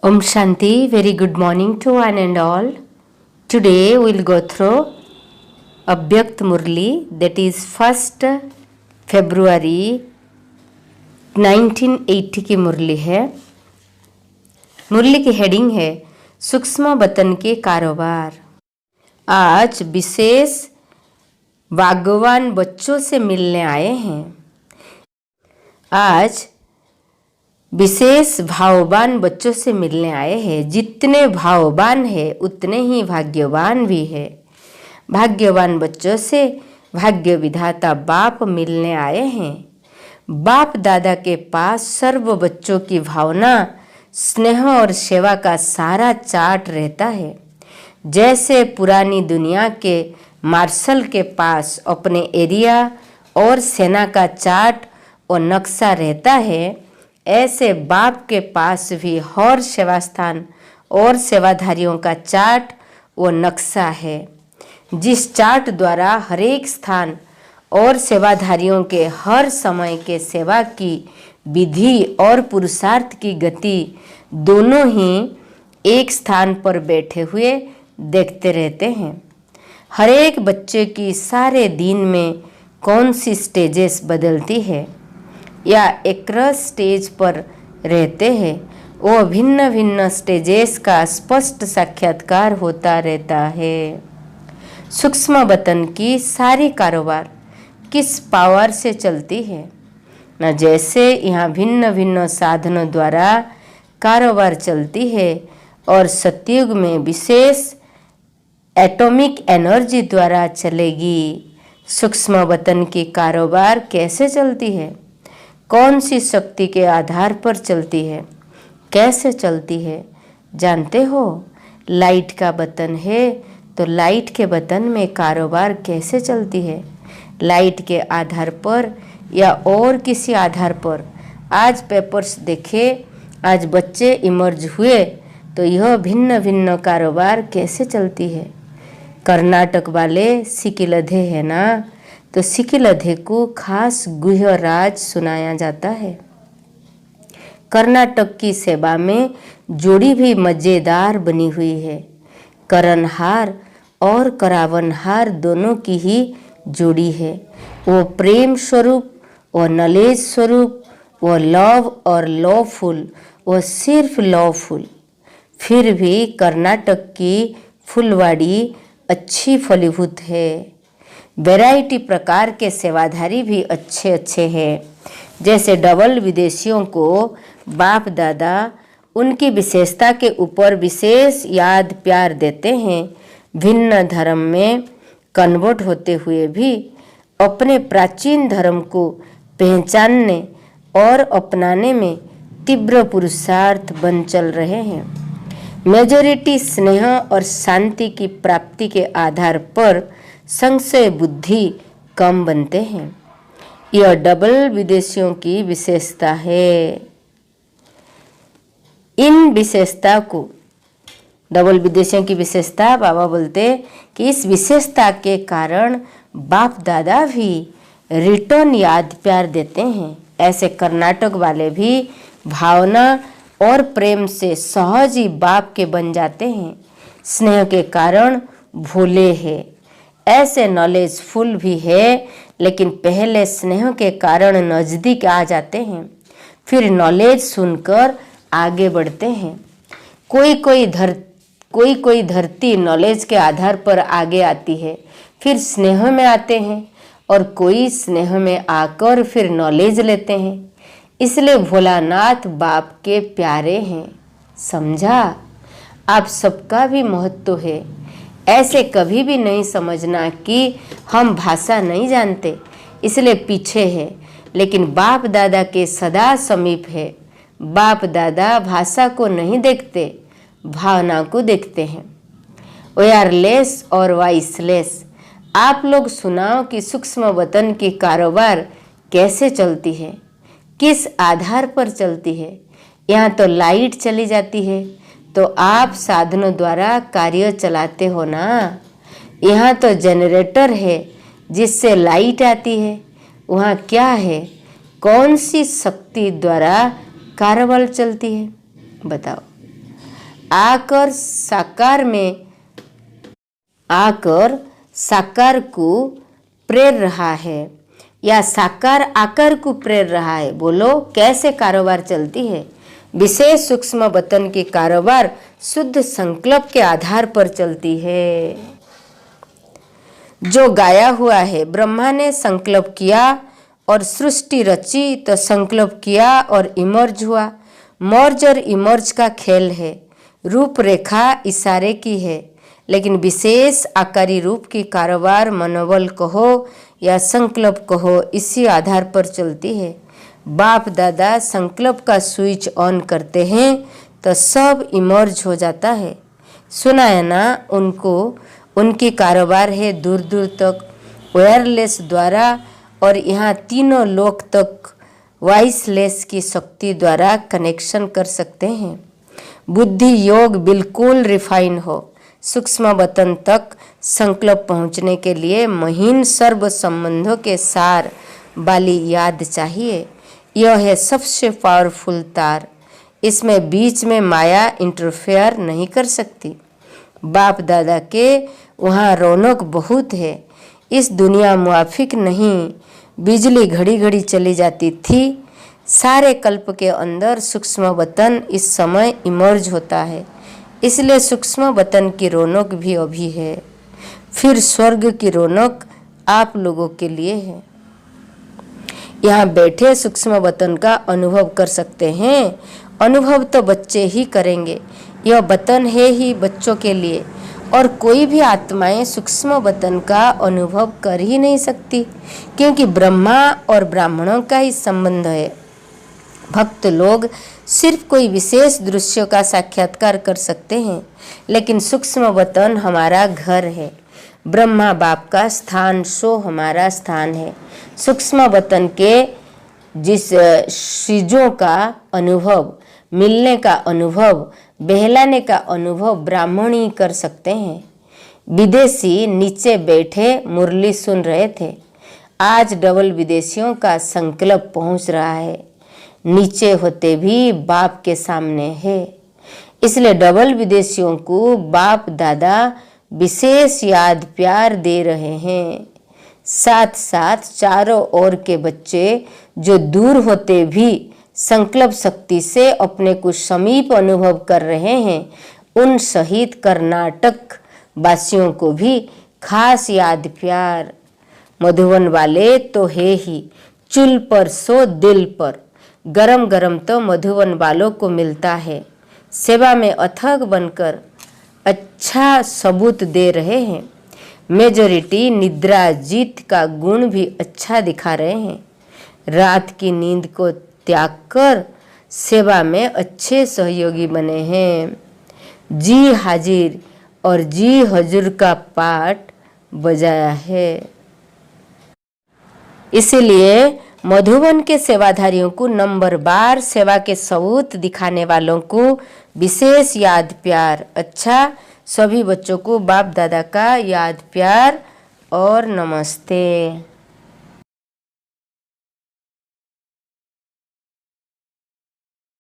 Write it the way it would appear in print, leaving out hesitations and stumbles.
Om Shanti, very good morning to one and all. Today we'll go through Abhyakt Murli, that is 1st February 1980 की मुरली है। मुरली की heading है सूक्ष्म वतन के कारोबार। आज विशेष भाग्यवान बच्चों से मिलने आए हैं। आज विशेष भाववान बच्चों से मिलने आए हैं। जितने भाववान है उतने ही भाग्यवान भी है। भाग्यवान बच्चों से भाग्य विधाता बाप मिलने आए हैं। बाप दादा के पास सर्व बच्चों की भावना, स्नेह और सेवा का सारा चार्ट रहता है। जैसे पुरानी दुनिया के मार्शल के पास अपने एरिया और सेना का चार्ट और नक्शा रहता है, ऐसे बाप के पास भी हर सेवा स्थान और सेवाधारियों का चार्ट व नक्शा है। जिस चार्ट द्वारा हर एक स्थान और सेवाधारियों के हर समय के सेवा की विधि और पुरुषार्थ की गति दोनों ही एक स्थान पर बैठे हुए देखते रहते हैं। हर एक बच्चे की सारे दिन में कौन सी स्टेजेस बदलती है या एक स्टेज पर रहते हैं, वो भिन्न भिन्न स्टेजेस का स्पष्ट साक्षात्कार होता रहता है। सूक्ष्म वतन की सारी कारोबार किस पावर से चलती है न, जैसे यहाँ भिन्न भिन्न साधनों द्वारा कारोबार चलती है और सतयुग में विशेष एटॉमिक एनर्जी द्वारा चलेगी। सूक्ष्म वतन की कारोबार कैसे चलती है, कौन सी शक्ति के आधार पर चलती है, कैसे चलती है जानते हो? लाइट का बटन है तो लाइट के बटन में कारोबार कैसे चलती है? लाइट के आधार पर या और किसी आधार पर आज पेपर्स देखे, आज बच्चे इमर्ज हुए तो यह भिन्न भिन्न कारोबार कैसे चलती है। कर्नाटक वाले सिकिलधे है ना, तो सिकिलधे को खास गुह्य राज सुनाया जाता है। कर्नाटक की सेवा में जोड़ी भी मज़ेदार बनी हुई है। करनहार और करावनहार दोनों की ही जोड़ी है। वो प्रेम स्वरूप, वो नॉलेज स्वरूप, वो लव और लवफुल, वो सिर्फ लवफुल। फिर भी कर्नाटक की फुलवाड़ी अच्छी फलीभूत है। वैरायटी प्रकार के सेवाधारी भी अच्छे अच्छे हैं। जैसे डबल विदेशियों को बाप दादा उनकी विशेषता के ऊपर विशेष याद प्यार देते हैं। भिन्न धर्म में कन्वर्ट होते हुए भी अपने प्राचीन धर्म को पहचानने और अपनाने में तीव्र पुरुषार्थ बन चल रहे हैं। मेजॉरिटी स्नेह और शांति की प्राप्ति के आधार पर संशय बुद्धि कम बनते हैं। यह डबल विदेशियों की विशेषता है। इन विशेषता को डबल विदेशियों की विशेषता बाबा बोलते कि इस विशेषता के कारण बाप दादा भी रिटर्न याद प्यार देते हैं। ऐसे कर्नाटक वाले भी भावना और प्रेम से सहज ही बाप के बन जाते हैं। स्नेह के कारण भोले हैं। ऐसे नॉलेजफुल भी है, लेकिन पहले स्नेह के कारण नज़दीक आ जाते हैं, फिर नॉलेज सुनकर आगे बढ़ते हैं। कोई कोई धरती नॉलेज के आधार पर आगे आती है, फिर स्नेह में आते हैं, और कोई स्नेह में आकर फिर नॉलेज लेते हैं। इसलिए भोलानाथ बाप के प्यारे हैं। समझा? आप सबका भी महत्व है। ऐसे कभी भी नहीं समझना कि हम भाषा नहीं जानते इसलिए पीछे है, लेकिन बाप दादा के सदा समीप है। बाप दादा भाषा को नहीं देखते, भावना को देखते हैं। वायरलेस और वॉइसलेस। आप लोग सुनाओ कि सूक्ष्म वतन की कारोबार कैसे चलती है, किस आधार पर चलती है। यहाँ तो लाइट चली जाती है तो आप साधनों द्वारा कार्य चलाते हो ना। यहाँ तो जनरेटर है जिससे लाइट आती है। वहाँ क्या है, कौन सी शक्ति द्वारा कारोबार चलती है बताओ। आकर साकार को प्रेर रहा है या साकार आकार को प्रेर रहा है। बोलो कैसे कारोबार चलती है। विशेष सूक्ष्म वतन की कारोबार शुद्ध संकल्प के आधार पर चलती है। जो गाया हुआ है, ब्रह्मा ने संकल्प किया और सृष्टि रची तो संकल्प किया और इमर्ज हुआ। मर्ज और इमर्ज का खेल है। रूपरेखा इशारे की है, लेकिन विशेष आकारी रूप की कारोबार मनोबल कहो या संकल्प कहो, इसी आधार पर चलती है। बाप दादा संकल्प का स्विच ऑन करते हैं तो सब इमर्ज हो जाता है। सुना है ना उनको, उनकी कारोबार है दूर दूर तक वायरलेस द्वारा, और यहाँ तीनों लोक तक वॉइसलेस की शक्ति द्वारा कनेक्शन कर सकते हैं। बुद्धि योग बिल्कुल रिफाइन हो। सूक्ष्म वतन तक संकल्प पहुँचने के लिए महीन सर्व संबंधों के सार वाली याद चाहिए। यह है सबसे पावरफुल तार। इसमें बीच में माया इंटरफेयर नहीं कर सकती। बाप दादा के वहाँ रौनक बहुत है। इस दुनिया मुआफिक नहीं। बिजली घड़ी घड़ी चली जाती थी। सारे कल्प के अंदर सूक्ष्म वतन इस समय इमर्ज होता है, इसलिए सूक्ष्म वतन की रौनक भी अभी है। फिर स्वर्ग की रौनक आप लोगों के लिए है। यहाँ बैठे सूक्ष्म वतन का अनुभव कर सकते हैं। अनुभव तो बच्चे ही करेंगे। यह वतन है ही बच्चों के लिए, और कोई भी आत्माएं सूक्ष्म वतन का अनुभव कर ही नहीं सकती, क्योंकि ब्रह्मा और ब्राह्मणों का ही संबंध है। भक्त लोग सिर्फ कोई विशेष दृश्यों का साक्षात्कार कर सकते हैं, लेकिन सूक्ष्म वतन हमारा घर है। ब्रह्मा बाप का स्थान सो हमारा स्थान है। सूक्ष्म वतन के जिस चीज़ों का अनुभव, मिलने का अनुभव, बहलाने का अनुभव ब्राह्मण ही कर सकते हैं। विदेशी नीचे बैठे मुरली सुन रहे थे। आज डबल विदेशियों का संकल्प पहुंच रहा है। नीचे होते भी बाप के सामने है, इसलिए डबल विदेशियों को बाप दादा विशेष याद प्यार दे रहे हैं। साथ साथ चारों ओर के बच्चे जो दूर होते भी संकल्प शक्ति से अपने को समीप अनुभव कर रहे हैं, उन सहित कर्नाटक वासियों को भी खास याद प्यार। मधुबन वाले तो है ही, चूल पर सो दिल पर। गरम गरम तो मधुबन वालों को मिलता है। सेवा में अथक बनकर अच्छा सबूत दे रहे हैं। मेजॉरिटी निद्रा जीत का गुण भी अच्छा दिखा रहे हैं। रात की नींद को त्याग कर सेवा में अच्छे सहयोगी बने हैं। जी हाजिर और जी हजूर का पाठ बजाया है। इसलिए मधुबन के सेवाधारियों को नंबर बार सेवा के सबूत दिखाने वालों को विशेष याद प्यार। अच्छा, सभी बच्चों को बाप दादा का याद प्यार और नमस्ते।